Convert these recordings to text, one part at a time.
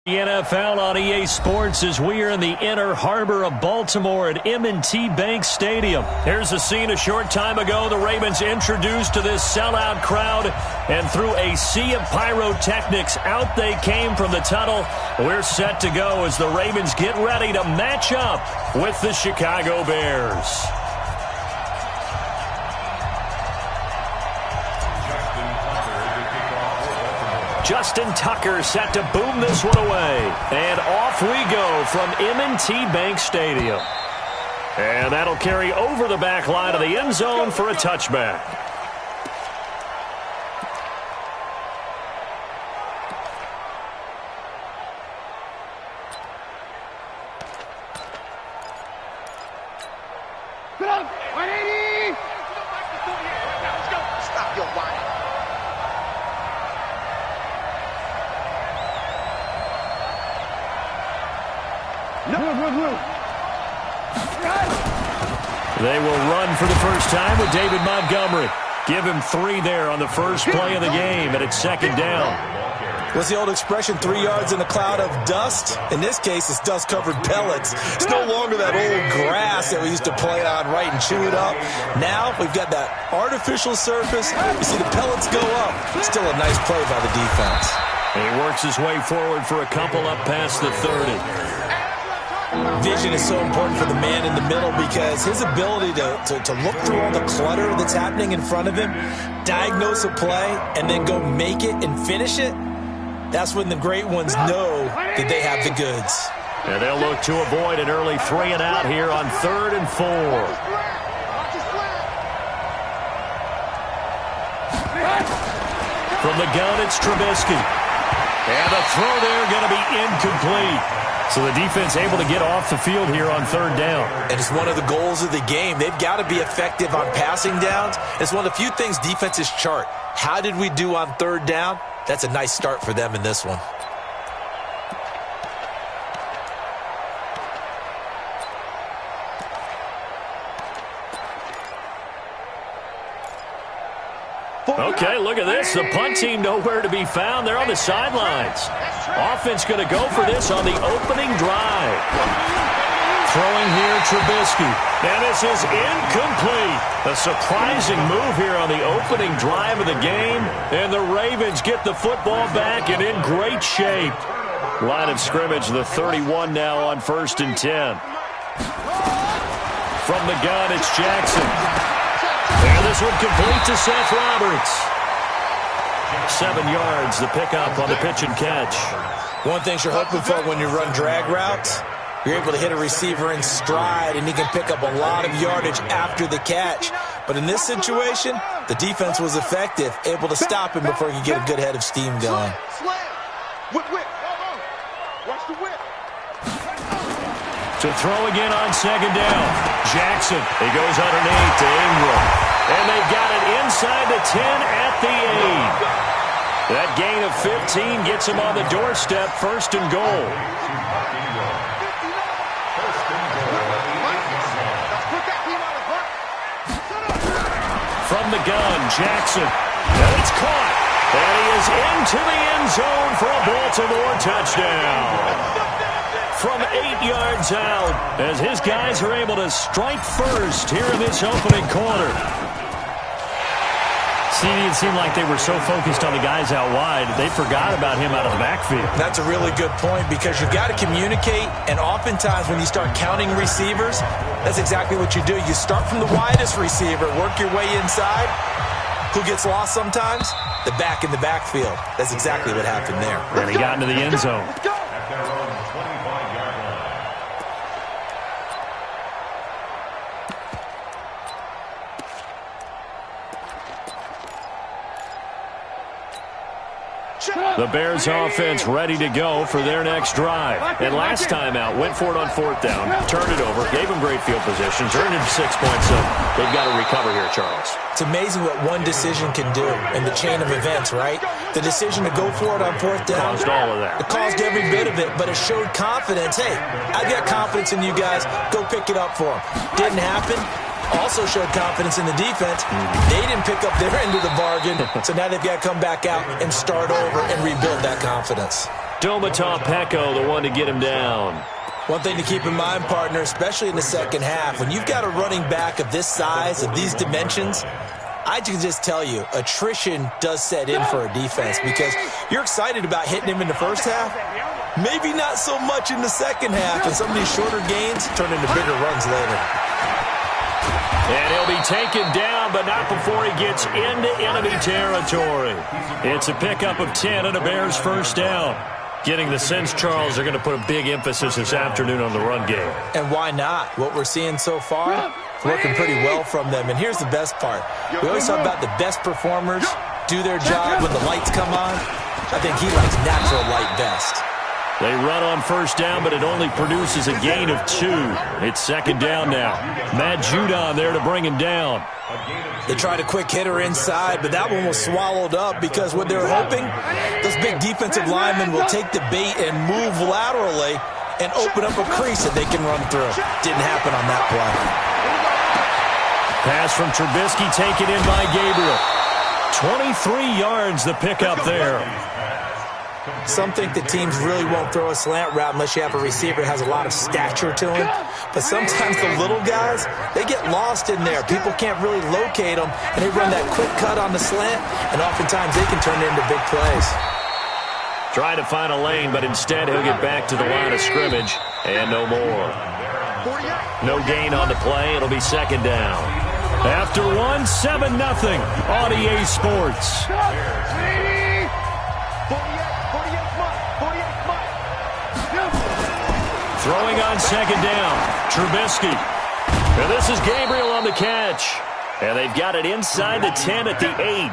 The NFL on EA Sports as we are in the inner harbor of Baltimore at M&T Bank Stadium. Here's a scene a short time ago. The Ravens introduced to this sellout crowd, and through a sea of pyrotechnics, out they came from the tunnel. We're set to go as the Ravens get ready to match up with the Chicago Bears. Justin Tucker set to boom this one away. And off we go from M&T Bank Stadium. And that'll carry over the back line of the end zone for a touchback. They will run for the first time with David Montgomery. Give him 3 there on the first play of the game, and it's second down. What's the old expression, 3 yards in a cloud of dust? In this case, it's dust-covered pellets. It's no longer that old grass that we used to play on, right, and chew it up. Now we've got that artificial surface. You see the pellets go up. Still a nice play by the defense. And he works his way forward for a couple up past the 30. Vision is so important for the man in the middle because his ability to look through all the clutter that's happening in front of him, diagnose a play, and then go make it and finish it, that's when the great ones know that they have the goods. And they'll look to avoid an early 3 and out here on 3rd and 4. From the gun, it's Trubisky. And the throw there going to be incomplete. So the defense able to get off the field here on 3rd down. And it's one of the goals of the game. They've got to be effective on passing downs. It's one of the few things defenses chart. How did we do on 3rd down? That's a nice start for them in this one. Okay, look at this. The punt team nowhere to be found. They're on the sidelines. Offense going to go for this on the opening drive. Throwing here, Trubisky. And this is incomplete. A surprising move here on the opening drive of the game. And the Ravens get the football back and in great shape. Line of scrimmage, the 31 now on 1st and 10. From the gun, it's Jackson. And this one complete to Seth Roberts. 7 yards, the pickup on the pitch and catch. One thing you're hoping for when you run drag routes, you're able to hit a receiver in stride, and he can pick up a lot of yardage after the catch. But in this situation, the defense was effective, able to stop him before he could get a good head of steam going. To throw again on 2nd down. Jackson. He goes underneath to Ingram. And they've got it inside the 10 at the 8. That gain of 15 gets him on the doorstep, 1st and goal. From the gun, Jackson. And it's caught. And he is into the end zone for a Baltimore touchdown. From 8 yards out, as his guys are able to strike first here in this opening quarter. It seemed like they were so focused on the guys out wide, they forgot about him out of the backfield. That's a really good point because you've got to communicate, and oftentimes when you start counting receivers, that's exactly what you do. You start from the widest receiver, work your way inside. Who gets lost sometimes? The back in the backfield. That's exactly what happened there. And he got into the end zone. The Bears offense ready to go for their next drive. And last time out, went for it on 4th down, turned it over, gave them great field position, turned it to 6 points. So they've got to recover here, Charles. It's amazing what one decision can do in the chain of events, right? The decision to go for it on 4th down. Caused all of that. It caused every bit of it, but it showed confidence. Hey, I've got confidence in you guys. Go pick it up for them. Didn't happen. Also showed confidence in the defense. They didn't pick up their end of the bargain, so now they've got to come back out and start over and rebuild that confidence. Domata Peko, the one to get him down. One thing to keep in mind, partner, especially in the second half, when you've got a running back of this size, of these dimensions, I can just tell you, attrition does set in for a defense because you're excited about hitting him in the first half. Maybe not so much in the second half, and some of these shorter gains turn into bigger runs later. And he'll be taken down, but not before he gets into enemy territory. It's a pickup of 10 and a Bears first down. Getting the sense, Charles, they're going to put a big emphasis this afternoon on the run game. And why not? What we're seeing so far, working pretty well from them. And here's the best part. We always talk about the best performers do their job when the lights come on. I think he likes natural light best. They run on first down, but it only produces a gain of 2. It's second down now. Matt Judon there to bring him down. They tried a quick hitter inside, but that one was swallowed up because what they're hoping, those big defensive linemen will take the bait and move laterally and open up a crease that they can run through. Didn't happen on that play. Pass from Trubisky taken in by Gabriel. 23 yards the pickup there. Some think the teams really won't throw a slant route unless you have a receiver that has a lot of stature to him. But sometimes the little guys, they get lost in there. People can't really locate them, and they run that quick cut on the slant, and oftentimes they can turn it into big plays. Trying to find a lane, but instead he'll get back to the line of scrimmage, and no more. No gain on the play. It'll be second down. After one, 7-0 on EA Sports. Throwing on second down, Trubisky. And this is Gabriel on the catch. And they've got it inside the 10 at the 8.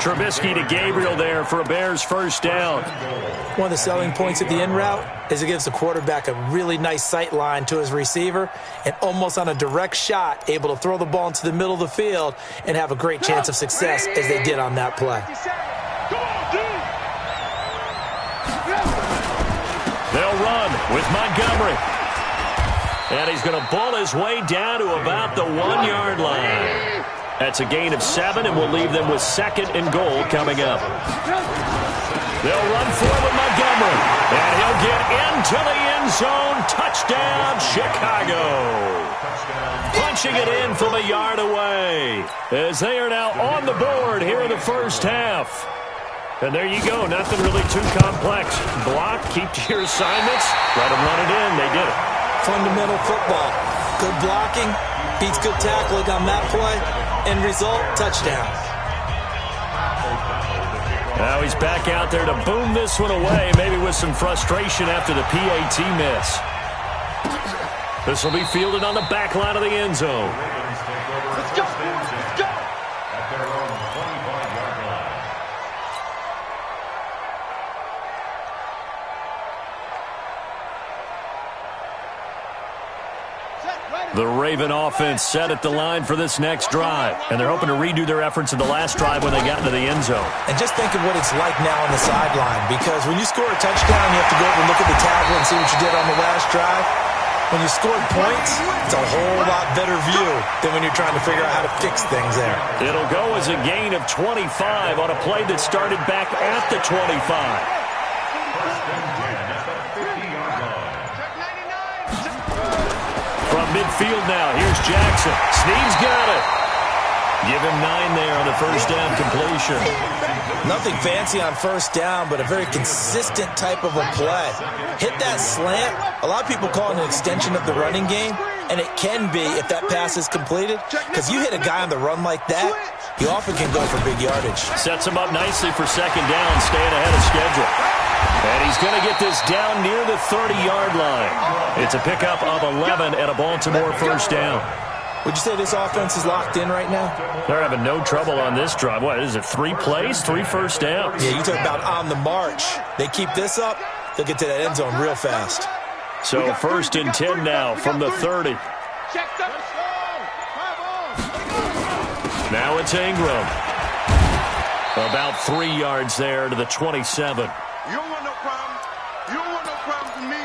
Trubisky to Gabriel there for a Bears first down. One of the selling points of the in route is it gives the quarterback a really nice sight line to his receiver and almost on a direct shot able to throw the ball into the middle of the field and have a great chance of success as they did on that play. They'll run with Montgomery. And he's going to ball his way down to about the 1-yard line. That's a gain of 7, and we'll leave them with second and goal coming up. They'll run forward Montgomery. And he'll get into the end zone. Touchdown, Chicago. Punching it in from a yard away. As they are now on the board here in the first half. And there you go. Nothing really too complex. Block, keep to your assignments, let them run it in. They did it. Fundamental football. Good blocking, beats good tackling on that play. End result, touchdown. Now he's back out there to boom this one away, maybe with some frustration after the PAT miss. This will be fielded on the back line of the end zone. Let's go, boys. Let's go. At their own 25-yard line. The Raven offense set at the line for this next drive, and they're hoping to redo their efforts in the last drive when they got into the end zone. And just think of what it's like now on the sideline, because when you score a touchdown, you have to go over and look at the tablet and see what you did on the last drive. When you scored points, it's a whole lot better view than when you're trying to figure out how to fix things there. It'll go as a gain of 25 on a play that started back at the 25. From midfield now, here's Jackson. Snead's got it. Give him 9 there on the first down completion. Nothing fancy on first down, but a very consistent type of a play. Hit that slant. A lot of people call it an extension of the running game, and it can be if that pass is completed, because you hit a guy on the run like that, he often can go for big yardage. Sets him up nicely for second down, staying ahead of schedule. And he's going to get this down near the 30-yard line. It's a pickup of 11 and a Baltimore first down. Would you say this offense is locked in right now? They're having no trouble on this drive. What is it, 3 plays, 3 first downs? Yeah, you talk about on the march. They keep this up, they'll get to that end zone real fast. So first and 10 now from the 30. Now it's Ingram. About 3 yards there to the 27. You don't want no problem. You don't want no problems with me.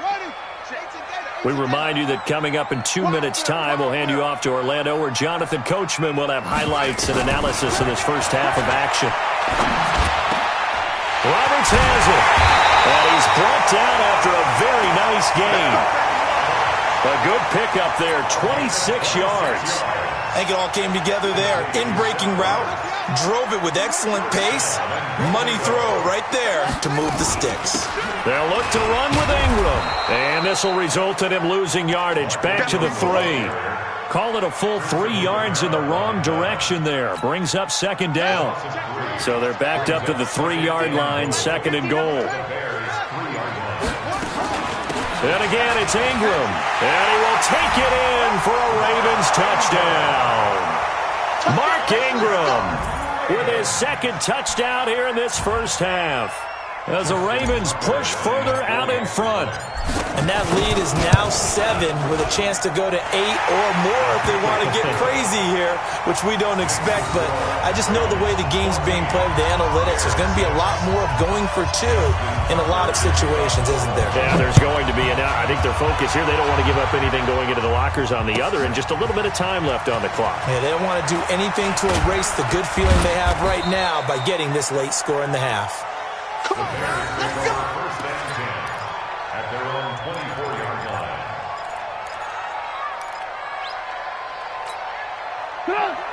Ready? Stay together. We remind you that coming up in 2 minutes' time, we'll hand you off to Orlando, where Jonathan Coachman will have highlights and analysis of this first half of action. Roberts has it. And he's brought down after a very nice gain. A good pickup there, 26 yards. I think it all came together there. In-breaking route, drove it with excellent pace. Money throw right there to move the sticks. They'll look to run with Ingram. And this will result in him losing yardage. Back to the 3. Call it a full 3 yards in the wrong direction there. Brings up second down. So they're backed up to the 3-yard line, second and goal. And again, it's Ingram. And he will take it in for a Ravens touchdown. Mark Ingram with his second touchdown here in this first half, as the Ravens push further out in front. And that lead is now 7 with a chance to go to 8 or more if they want to get crazy here, which we don't expect. But I just know the way the game's being played, the analytics, there's going to be a lot more of going for 2 in a lot of situations, isn't there? Yeah, there's going to be. And I think their focus here, they don't want to give up anything going into the lockers on the other, and just a little bit of time left on the clock. Yeah, they don't want to do anything to erase the good feeling they have right now by getting this late score in the half. Come on, let's go. At their own 24-yard line.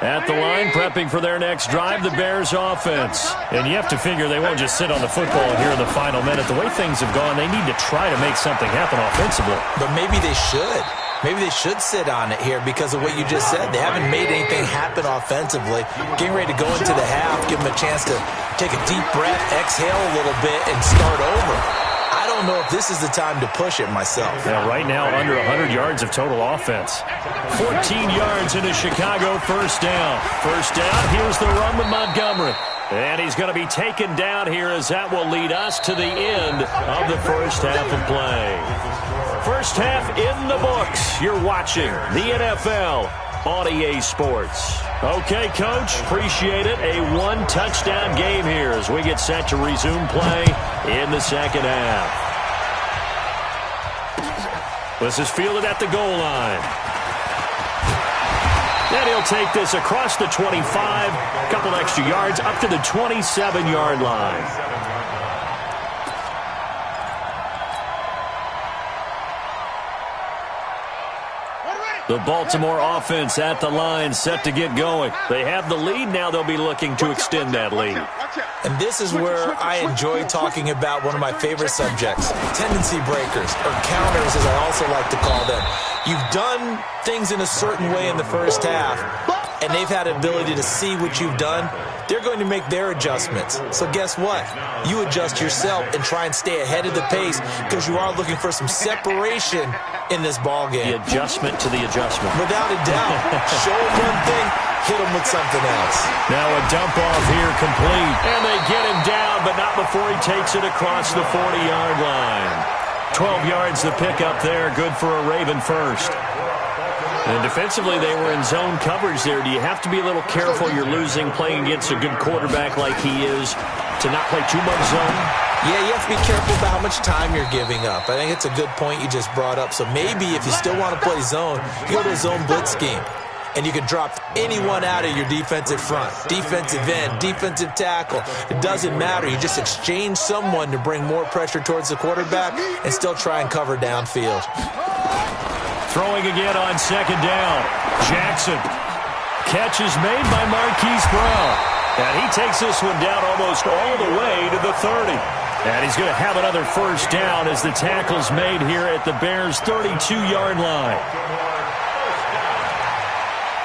At the line, prepping for their next drive, the Bears offense. And you have to figure they won't just sit on the football here in the final minute. The way things have gone, they need to try to make something happen offensively. But maybe they should. Maybe they should sit on it here because of what you just said. They haven't made anything happen offensively. Getting ready to go into the half, give them a chance to take a deep breath, exhale a little bit, and start over. I don't know if this is the time to push it myself. Yeah, right now under 100 yards of total offense. 14 yards into Chicago, first down. First down, here's the run with Montgomery. And he's going to be taken down here, as that will lead us to the end of the first half of play. First half in the books. You're watching the NFL on EA Sports. Okay, Coach, appreciate it. A 1-touchdown game here as we get set to resume play in the second half. This is fielded at the goal line. And he'll take this across the 25, a couple extra yards, up to the 27-yard line. The Baltimore offense at the line, set to get going. They have the lead. Now they'll be looking to extend that lead. And this is where I enjoy talking about one of my favorite subjects, tendency breakers, or counters as I also like to call them. You've done things in a certain way in the first half, and they've had the ability to see what you've done. They're going to make their adjustments. So guess what? You adjust yourself and try and stay ahead of the pace because you are looking for some separation in this ball game. The adjustment to the adjustment. Without a doubt. Show them one thing, hit them with something else. Now a dump off here complete. And they get him down, but not before he takes it across the 40-yard line. 12 yards the pickup there. Good for a Raven first. And defensively, they were in zone coverage there. Do you have to be a little careful? You're losing, playing against a good quarterback like he is, to not play too much zone? Yeah, you have to be careful about how much time you're giving up. I think it's a good point you just brought up. So maybe if you still want to play zone, you go to a zone blitz scheme. And you can drop anyone out of your defensive front, defensive end, defensive tackle. It doesn't matter. You just exchange someone to bring more pressure towards the quarterback and still try and cover downfield. Throwing again on second down. Jackson. Catch is made by Marquise Brown. And he takes this one down almost all the way to the 30. And he's going to have another first down as the tackle's made here at the Bears' 32-yard line.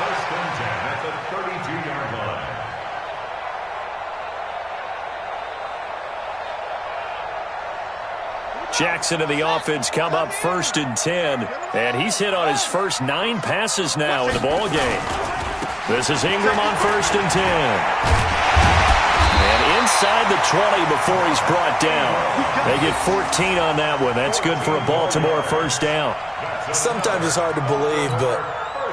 First and 10 at the 32-yard line. Jackson and the offense come up first and 10. And he's hit on his first 9 passes now in the ball game. This is Ingram on first and 10. And inside the 20 before he's brought down. They get 14 on that one. That's good for a Baltimore first down. Sometimes it's hard to believe, but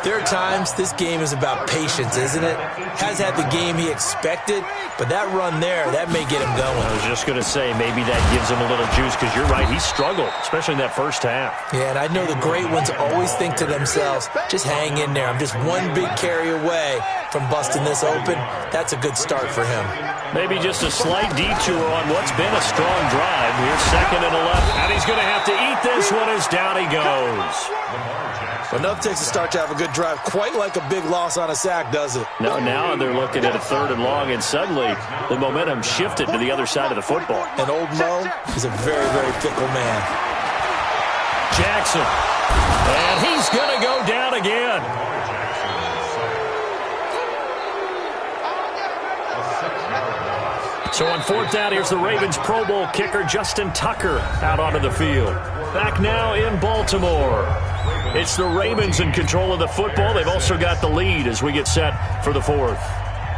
There are times this game is about patience, isn't it? Has had the game he expected, but that run there, that may get him going. I was just going to say, maybe that gives him a little juice, because you're right, he struggled, especially in that first half. Yeah, and I know the great ones always think to themselves, just hang in there. I'm just one big carry away from busting this open. That's a good start for him. Maybe just a slight detour on what's been a strong drive. Here's 2nd and 11. And he's going to have to eat this one as down he goes. Enough takes a start to have a good drive. Quite like a big loss on a sack, does it? No, now they're looking at a 3rd and long, and suddenly the momentum shifted to the other side of the football. And old Mo is a very, very fickle man. Jackson. And he's going to go down again. So on 4th down, here's the Ravens Pro Bowl kicker Justin Tucker out onto the field. Back now in Baltimore. It's the Ravens in control of the football. They've also got the lead as we get set for the 4th.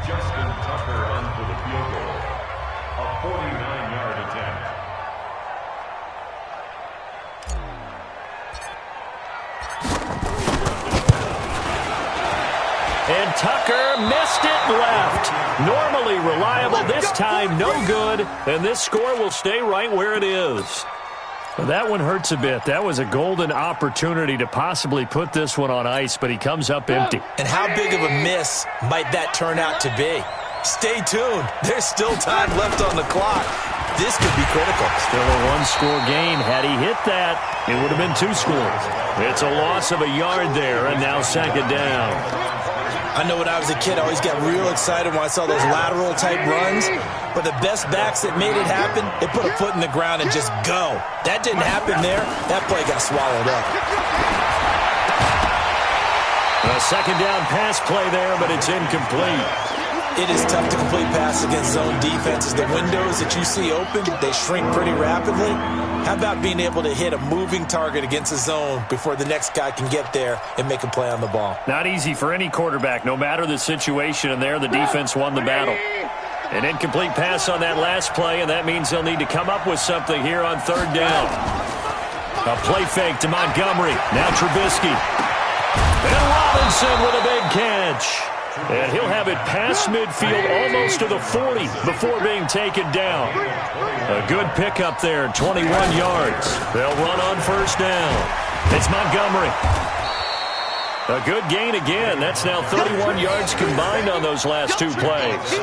Justin Tucker on for the field goal. A 49-yard attempt. And Tucker missed it left. Normally reliable, this time no good. And this score will stay right where it is. Well, that one hurts a bit. That was a golden opportunity to possibly put this one on ice, but he comes up empty. And how big of a miss might that turn out to be? Stay tuned. There's still time left on the clock. This could be critical. Still a one-score game. Had he hit that, it would have been 2 scores. It's a loss of a yard there, and now 2nd down. I know when I was a kid, I always got real excited when I saw those lateral-type runs. But the best backs that made it happen, they put a foot in the ground and just go. That didn't happen there. That play got swallowed up. A 2nd down pass play there, but it's incomplete. It is tough to complete passes against zone defenses. The windows that you see open, they shrink pretty rapidly. How about being able to hit a moving target against a zone before the next guy can get there and make a play on the ball? Not easy for any quarterback, no matter the situation, and there the defense won the battle. An incomplete pass on that last play, and that means they'll need to come up with something here on 3rd down. A play fake to Montgomery. Now Trubisky. And Robinson with a big catch. And he'll have it past midfield almost to the 40 before being taken down. A good pickup there, 21 yards. They'll run on 1st down. It's Montgomery. A good gain again. That's now 31 yards combined on those last 2 plays.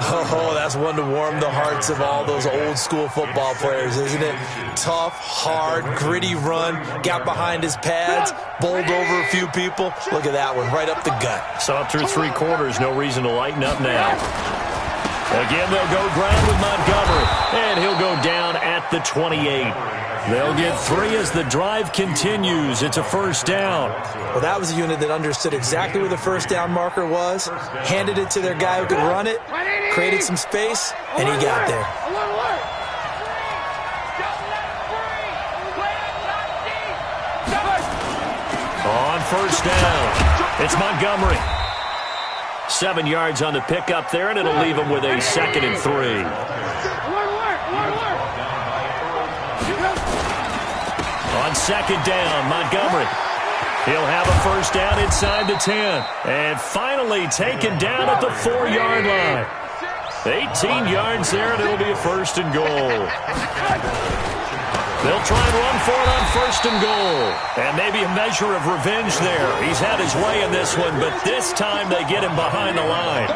Oh, that's one to warm the hearts of all those old-school football players, isn't it? Tough, hard, gritty run. Got behind his pads, bowled over a few people. Look at that one, right up the gut. Saw through 3 quarters. No reason to lighten up now. Again, they'll go ground with Montgomery. And he'll go down at the 28. They'll get 3 as the drive continues. It's a 1st down. Well, that was a unit that understood exactly where the 1st down marker was, handed it to their guy who could run it, created some space, and he got there. On 1st down, it's Montgomery. 7 yards on the pickup there, and it'll leave him with a 2nd and 3. On 2nd down, Montgomery. He'll have a 1st down inside the 10. And finally taken down at the 4-yard line. 18 yards there, and it'll be a 1st and goal. They'll try and run for it on 1st and goal. And maybe a measure of revenge there. He's had his way in this one, but this time they get him behind the line.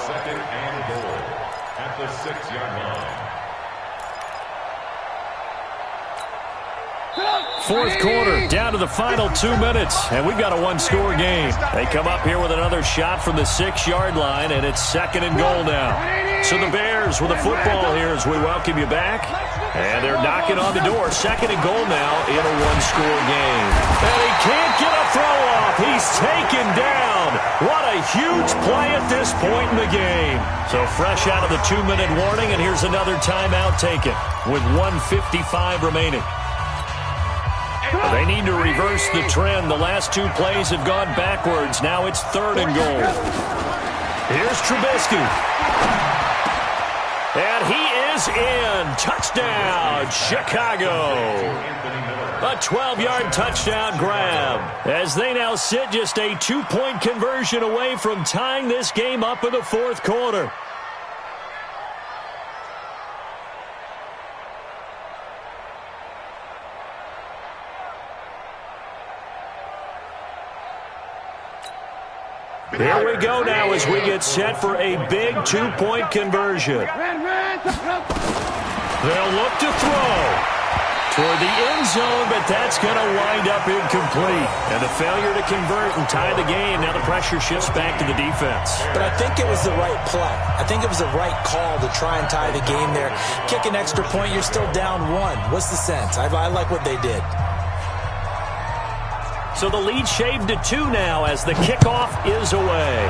2nd and goal at the 6-yard line. 4th quarter, down to the final 2 minutes, and we've got a 1-score game. They come up here with another shot from the 6-yard line, and it's 2nd and goal now. So the Bears with the football here as we welcome you back. And they're knocking on the door. 2nd and goal now in a 1-score game. And he can't get a throw off. He's taken down. What a huge play at this point in the game. So fresh out of the 2-minute warning, and here's another timeout taken with 1:55 remaining. They need to reverse the trend. The last 2 plays have gone backwards. Now it's 3rd and goal. Here's Trubisky. And he is in. Touchdown, Chicago. A 12-yard touchdown grab as they now sit just a 2-point conversion away from tying this game up in the fourth quarter. Here we go now as we get set for a big 2-point conversion. They'll look to throw toward the end zone, but that's going to wind up incomplete. And the failure to convert and tie the game. Now the pressure shifts back to the defense. But I think it was the right play. I think it was the right call to try and tie the game there. Kick an extra point, you're still down 1. What's the sense? I like what they did. So the lead shaved to 2 now as the kickoff is away.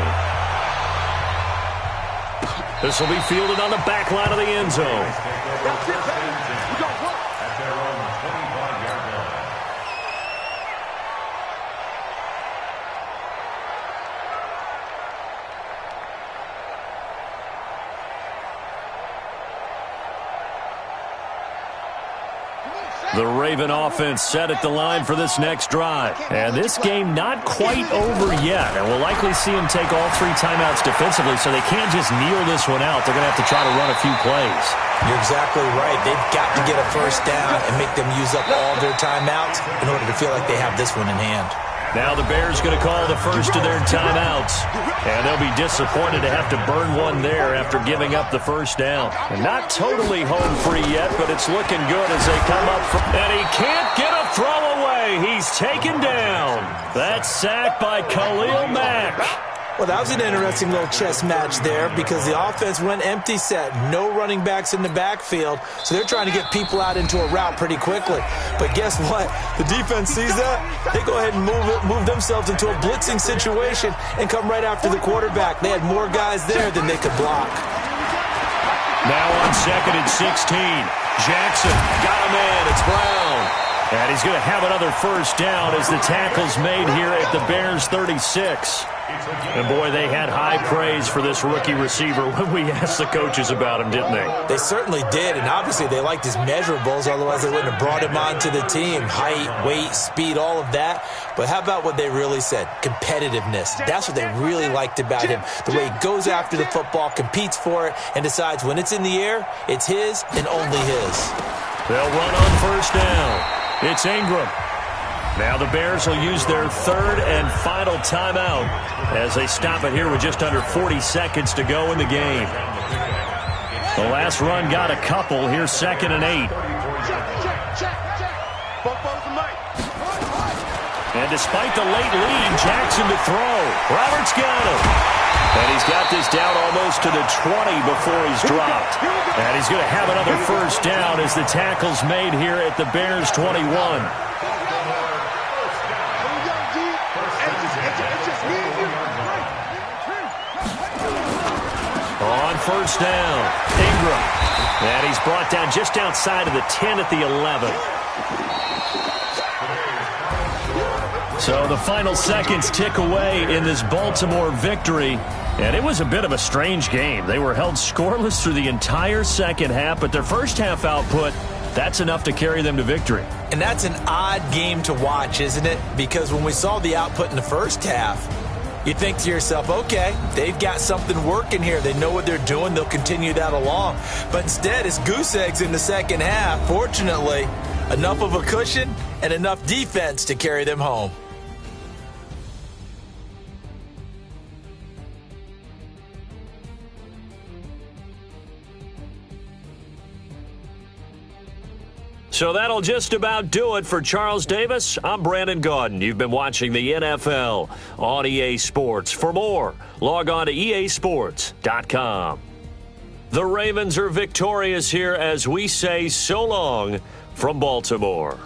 This will be fielded on the back line of the end zone. That's it, baby. We got one. At their own 25-yard line. The Raven offense set at the line for this next drive. And this game not quite over yet. And we'll likely see them take all 3 timeouts defensively, so they can't just kneel this one out. They're going to have to try to run a few plays. You're exactly right. They've got to get a first down and make them use up all their timeouts in order to feel like they have this one in hand. Now the Bears going to call the first of their timeouts. And they'll be disappointed to have to burn one there after giving up the first down. And not totally home free yet, but it's looking good as they come up. And he can't get a throw away. He's taken down. That's sacked by Khalil Mack. Well, that was an interesting little chess match there because the offense went empty set. No running backs in the backfield, so they're trying to get people out into a route pretty quickly. But guess what? The defense sees that. They go ahead and move themselves into a blitzing situation and come right after the quarterback. They had more guys there than they could block. Now on 2nd and 16. Jackson got him in. It's Brown. And he's going to have another first down as the tackle's made here at the Bears' 36. And, boy, they had high praise for this rookie receiver when we asked the coaches about him, didn't they? They certainly did, and obviously they liked his measurables, otherwise they wouldn't have brought him onto the team. Height, weight, speed, all of that. But how about what they really said? Competitiveness. That's what they really liked about him. The way he goes after the football, competes for it, and decides when it's in the air, it's his and only his. They'll run on first down. It's Ingram. Now the Bears will use their 3rd and final timeout as they stop it here with just under 40 seconds to go in the game. The last run got a couple. Here's 2nd and 8. And despite the late lead, Jackson to throw. Roberts got him. And he's got this down almost to the 20 before he's dropped. And he's going to have another first down as the tackle's made here at the Bears' 21. On first down, Ingram. And he's brought down just outside of the 10 at the 11. So the final seconds tick away in this Baltimore victory. And it was a bit of a strange game. They were held scoreless through the entire second half, but their first half output, that's enough to carry them to victory. And that's an odd game to watch, isn't it? Because when we saw the output in the first half, you think to yourself, okay, they've got something working here. They know what they're doing. They'll continue that along. But instead, it's goose eggs in the second half. Fortunately, enough of a cushion and enough defense to carry them home. So that'll just about do it for Charles Davis. I'm Brandon Gaudin. You've been watching the NFL on EA Sports. For more, log on to easports.com. The Ravens are victorious here as we say so long from Baltimore.